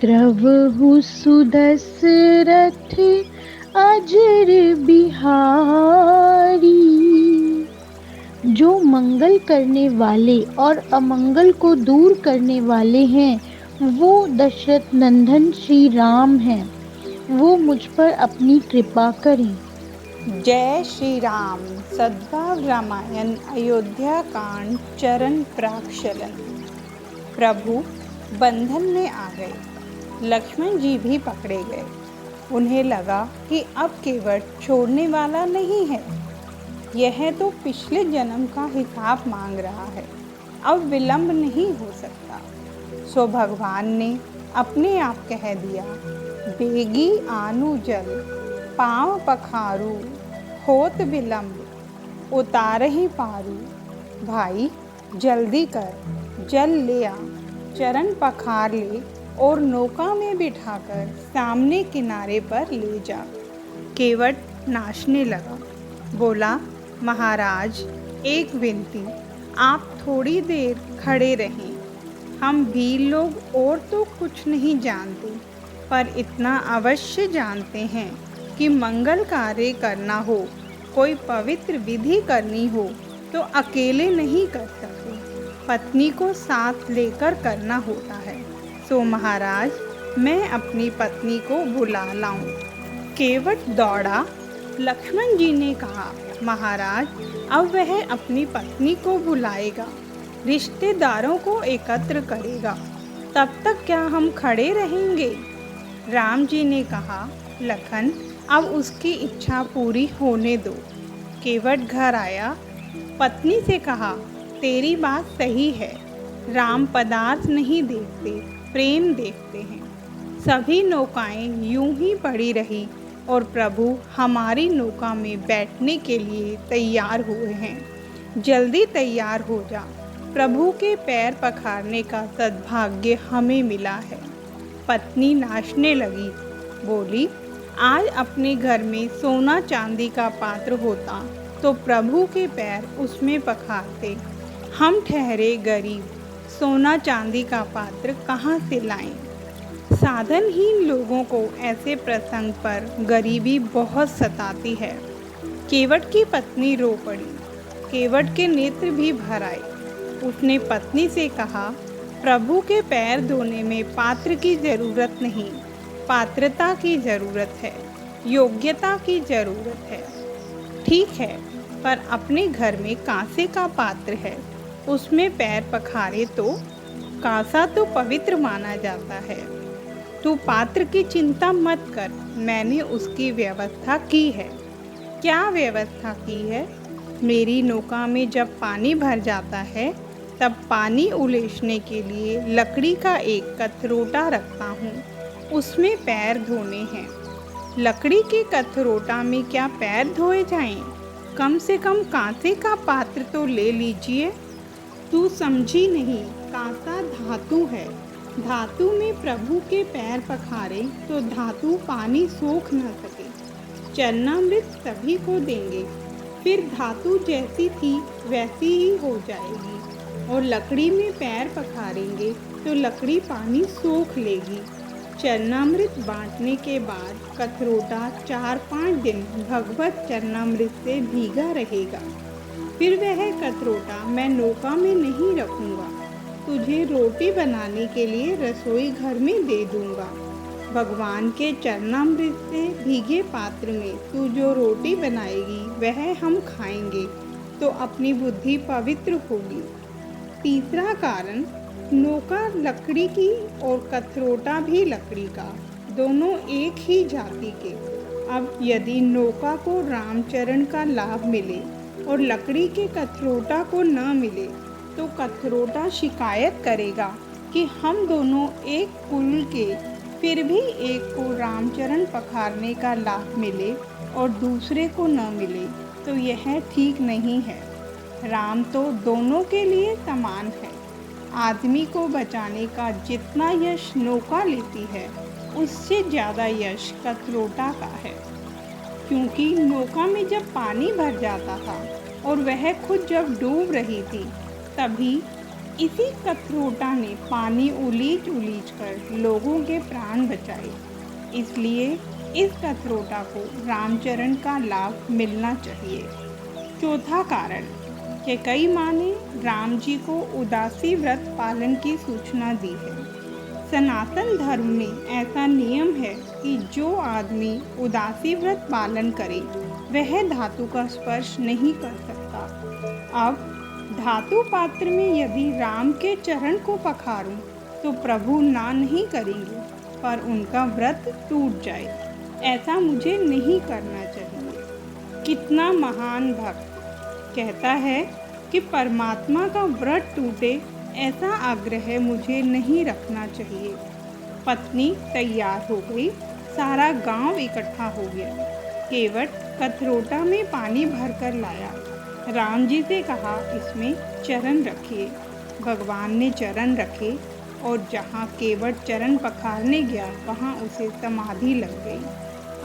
द्रवहु सुदशरथ अजर बिहारी। जो मंगल करने वाले और अमंगल को दूर करने वाले हैं, वो दशरथ नंदन श्री राम हैं। वो मुझ पर अपनी कृपा करें। जय श्री राम। सद्भाव रामायण अयोध्या कांड चरण प्राक्षलन। प्रभु बंधन में आ गए। लक्ष्मण जी भी पकड़े गए। उन्हें लगा कि अब केवट छोड़ने वाला नहीं है। यह तो पिछले जन्म का हिसाब मांग रहा है। अब विलंब नहीं हो सकता। सो भगवान ने अपने आप कह दिया, बेगी आनु जल पाँव पखारू, होत विलंब उतारहि पारू। भाई जल्दी कर, जल ले आ, चरण पखार ले और नौका में बिठाकर सामने किनारे पर ले जा। केवट नाचने लगा। बोला, महाराज एक विनती, आप थोड़ी देर खड़े रहें। हम भील लोग और तो कुछ नहीं जानते, पर इतना अवश्य जानते हैं कि मंगल कार्य करना हो, कोई पवित्र विधि करनी हो तो अकेले नहीं कर सकते, पत्नी को साथ लेकर करना होता है। सो महाराज मैं अपनी पत्नी को बुला लाऊं। केवट दौड़ा। लक्ष्मण जी ने कहा, महाराज अब वह अपनी पत्नी को बुलाएगा, रिश्तेदारों को एकत्र करेगा, तब तक क्या हम खड़े रहेंगे? राम जी ने कहा, लखन अब उसकी इच्छा पूरी होने दो। केवट घर आया। पत्नी से कहा, तेरी बात सही है। राम पदार्थ नहीं देखते, प्रेम देखते हैं। सभी नौकाएं यूं ही पड़ी रही और प्रभु हमारी नौका में बैठने के लिए तैयार हुए हैं। जल्दी तैयार हो जा, प्रभु के पैर पखारने का सद्भाग्य हमें मिला है। पत्नी नाचने लगी। बोली, आज अपने घर में सोना चांदी का पात्र होता तो प्रभु के पैर उसमें पखारते। हम ठहरे गरीब, सोना चांदी का पात्र कहाँ से लाएं? साधनहीन लोगों को ऐसे प्रसंग पर गरीबी बहुत सताती है। केवट की पत्नी रो पड़ी। केवट के नेत्र भी भर आए। उसने पत्नी से कहा, प्रभु के पैर धोने में पात्र की जरूरत नहीं, पात्रता की जरूरत है, योग्यता की जरूरत है। ठीक है, पर अपने घर में कांसे का पात्र है, उसमें पैर पखारे तो कांसा तो पवित्र माना जाता है। तू पात्र की चिंता मत कर, मैंने उसकी व्यवस्था की है। क्या व्यवस्था की है? मेरी नौका में जब पानी भर जाता है तब पानी उलेचने के लिए लकड़ी का एक कथरोटा रखता हूँ, उसमें पैर धोने हैं। लकड़ी के कथरोटा में क्या पैर धोए जाएं? कम से कम कांसे का पात्र तो ले लीजिए। तू समझी नहीं, कांसा धातु है। धातु में प्रभु के पैर पखारे तो धातु पानी सोख न सके। चरणामृत सभी को देंगे, फिर धातु जैसी थी वैसी ही हो जाएगी। और लकड़ी में पैर पखारेंगे तो लकड़ी पानी सोख लेगी। चरणामृत बांटने के बाद कथरोटा 4-5 दिन भगवत चरणामृत से भीगा रहेगा। फिर वह कथरोटा मैं नौका में नहीं रखूँगा, तुझे रोटी बनाने के लिए रसोई घर में दे दूँगा। भगवान के चरणामृत से भीगे पात्र में तू जो रोटी बनाएगी वह हम खाएंगे तो अपनी बुद्धि पवित्र होगी। तीसरा कारण, नौका लकड़ी की और कथरोटा भी लकड़ी का, दोनों एक ही जाति के। अब यदि नौका को रामचरण का लाभ मिले और लकड़ी के कथरोटा को न मिले तो कथरोटा शिकायत करेगा कि हम दोनों एक कुल के, फिर भी एक को रामचरण पखारने का लाभ मिले और दूसरे को न मिले तो यह ठीक नहीं है। राम तो दोनों के लिए समान है। आदमी को बचाने का जितना यश नौका लेती है उससे ज़्यादा यश कथरोटा का है, क्योंकि नौका में जब पानी भर जाता था और वह खुद जब डूब रही थी तभी इसी कथरोटा ने पानी उलीच उलीच कर लोगों के प्राण बचाए। इसलिए इस कथरोटा को रामचरण का लाभ मिलना चाहिए। चौथा कारण, कैकेयी माँ ने राम जी को उदासी व्रत पालन की सूचना दी है। सनातन धर्म में ऐसा नियम है कि जो आदमी उदासी व्रत पालन करे वह धातु का स्पर्श नहीं कर सकता। अब धातु पात्र में यदि राम के चरण को पखारूं तो प्रभु ना नहीं करेंगे, पर उनका व्रत टूट जाए। ऐसा मुझे नहीं करना चाहिए। कितना महान भक्त कहता है कि परमात्मा का व्रत टूटे, ऐसा आग्रह मुझे नहीं रखना चाहिए। पत्नी तैयार हो गई, सारा गांव इकट्ठा हो गया। केवट कथरोटा में पानी भरकर लाया। राम जी से कहा, इसमें चरण रखिए। भगवान ने चरण रखे और जहाँ केवट चरण पखारने गया वहाँ उसे समाधि लग गई।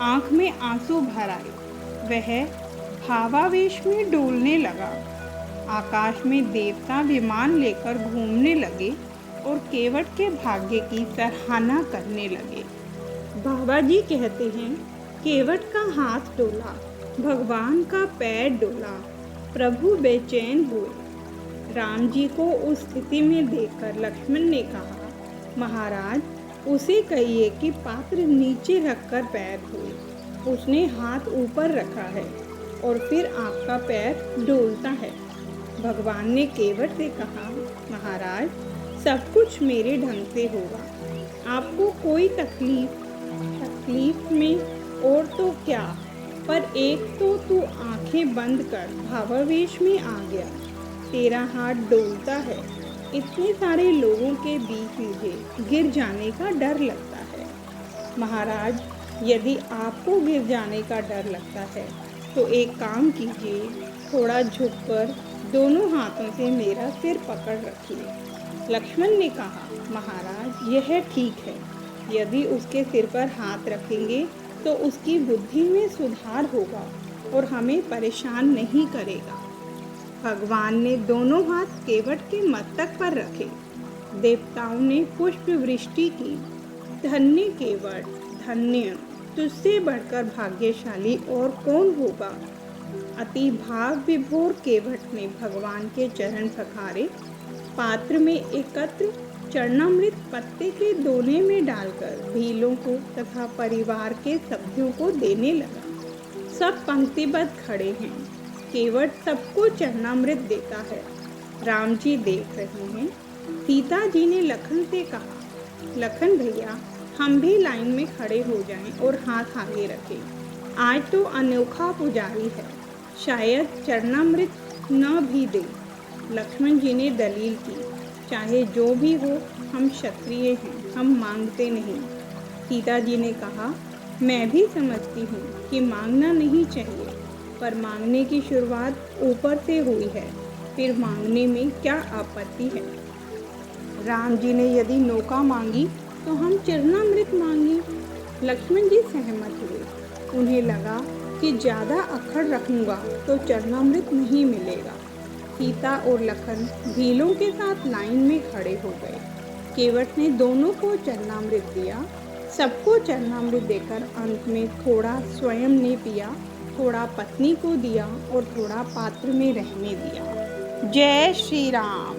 आँख में आंसू भर आए। वह भावावेश में डोलने लगा। आकाश में देवता विमान लेकर घूमने लगे और केवट के भाग्य की सराहना करने लगे। बाबा जी कहते हैं, केवट का हाथ डोला, भगवान का पैर डोला, प्रभु बेचैन हुए। राम जी को उस स्थिति में देखकर लक्ष्मण ने कहा, महाराज उसे कहिए कि पात्र नीचे रखकर पैर धोए। उसने हाथ ऊपर रखा है और फिर आपका पैर डोलता है। भगवान ने केवट से कहा, महाराज सब कुछ मेरे ढंग से होगा, आपको कोई तकलीफ में और तो क्या, पर एक तो तू आंखें बंद कर भावावेश में आ गया, तेरा हाथ डोलता है। इतने सारे लोगों के बीच मुझे गिर जाने का डर लगता है। महाराज यदि आपको गिर जाने का डर लगता है तो एक काम कीजिए, थोड़ा झुककर दोनों हाथों से मेरा सिर पकड़ रखिए। लक्ष्मण ने कहा, महाराज यह ठीक है, यदि उसके सिर पर हाथ रखेंगे तो उसकी बुद्धि में सुधार होगा और हमें परेशान नहीं करेगा। भगवान ने दोनों हाथ केवट के मस्तक पर रखे। देवताओं ने पुष्प वृष्टि की। धन्य केवट, धन्य, तुझसे बढ़कर भाग्यशाली और कौन होगा। अति भाव विभोर केवट ने भगवान के चरण पखारे। पात्र में एकत्र चरणामृत पत्ते के दोने में डालकर भीलों को तथा परिवार के सभ्यों को देने लगा। सब पंक्तिबद्ध खड़े हैं। केवट सबको चरणामृत देता है। राम जी देख रहे हैं। सीता जी ने लखन से कहा, लखन भैया हम भी लाइन में खड़े हो जाएं और हाथ आगे रखें। आज तो अनोखा पुजारी है, शायद चरणामृत न भी दे। लक्ष्मण जी ने दलील की, चाहे जो भी हो हम क्षत्रिय हैं, हम मांगते नहीं। सीता जी ने कहा, मैं भी समझती हूँ कि मांगना नहीं चाहिए, पर मांगने की शुरुआत ऊपर से हुई है, फिर मांगने में क्या आपत्ति है। राम जी ने यदि नौका मांगी तो हम चरणामृत मांगे। लक्ष्मण जी सहमत हुए। उन्हें लगा कि ज़्यादा अखड़ रखूँगा तो चरणामृत नहीं मिलेगा। सीता और लखन भीलों के साथ लाइन में खड़े हो गए। केवट ने दोनों को चरणामृत दिया। सबको चरणामृत देकर अंत में थोड़ा स्वयं ने पिया, थोड़ा पत्नी को दिया और थोड़ा पात्र में रहने दिया। जय श्री राम।